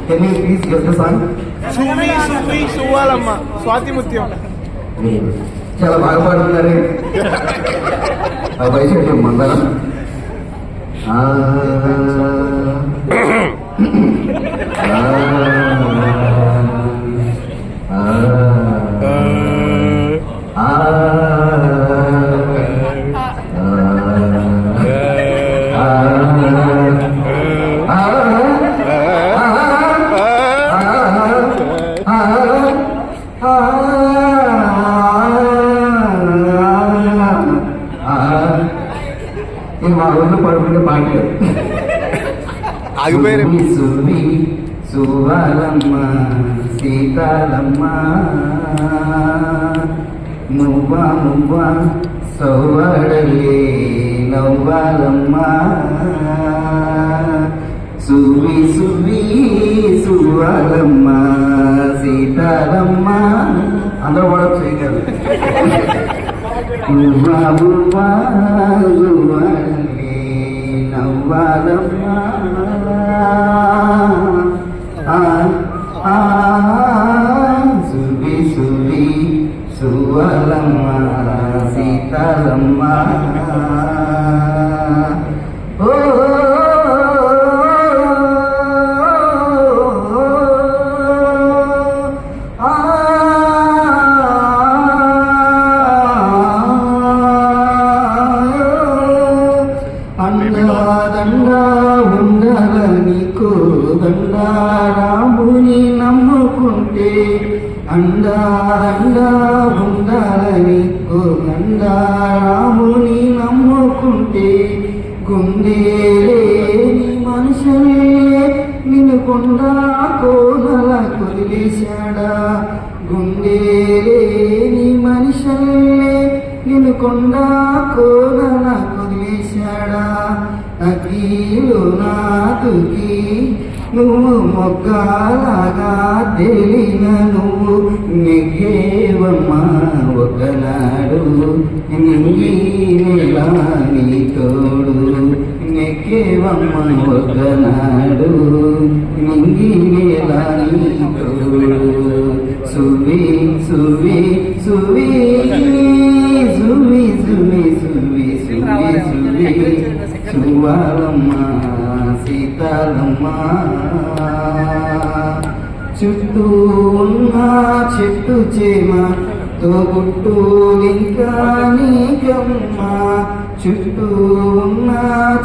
Can you please get the song? సువ్వాలమ్మ Swathi Muthyam. చాలా బాగా పాడుతున్నారు. వైశేష మండలం. మా ఊళ్ళో పడుకుంటే పాటలు ఆగిపోయారు. సువి సువాలమ్మ సీతాలమ్మ నువ్వా నువ్వా సౌవాడలే నవ్వాలమ్మ సువి సువి సువాలమ్మ సీతాలమ్మ అందరూ కూడా చేయగలరు. నువ్వా నువ్వా నవ్వాలమ్మ సువి సువి సువలమ్మ సీతాలమ్మ ఓ అండాదండా ఉండాలని కోదండా రాముని నమ్ముకుంటే అండాదండా ఉండాలని కోదండా రాముని నమ్ముకుంటే గుండేలేని మనుషులే నిన్ను కొండా కోనల కొదిలేశాడా గుండేలేని మనుషులే నిన్ను కొండా కోనల కొదిలేశాడా అఖీలు నాదుకి నువ్వు మొగ్గలాగా తెలిన నువ్వు నెగ్గేవమ్మా ఒకనాడు నింగిలా నీ తోడు నెగ్గేవమ్మా ఒకనాడు నింగిలా నీ తోడు సువి సువి సువి సువి సువి సువి సువి సువి సువాలమ్మ సీతాలమ్మ చుట్టూ ఉన్న చెట్టు చేమ తోబుట్టు ఇంకా నీకమ్మ చుట్టూ ఉన్న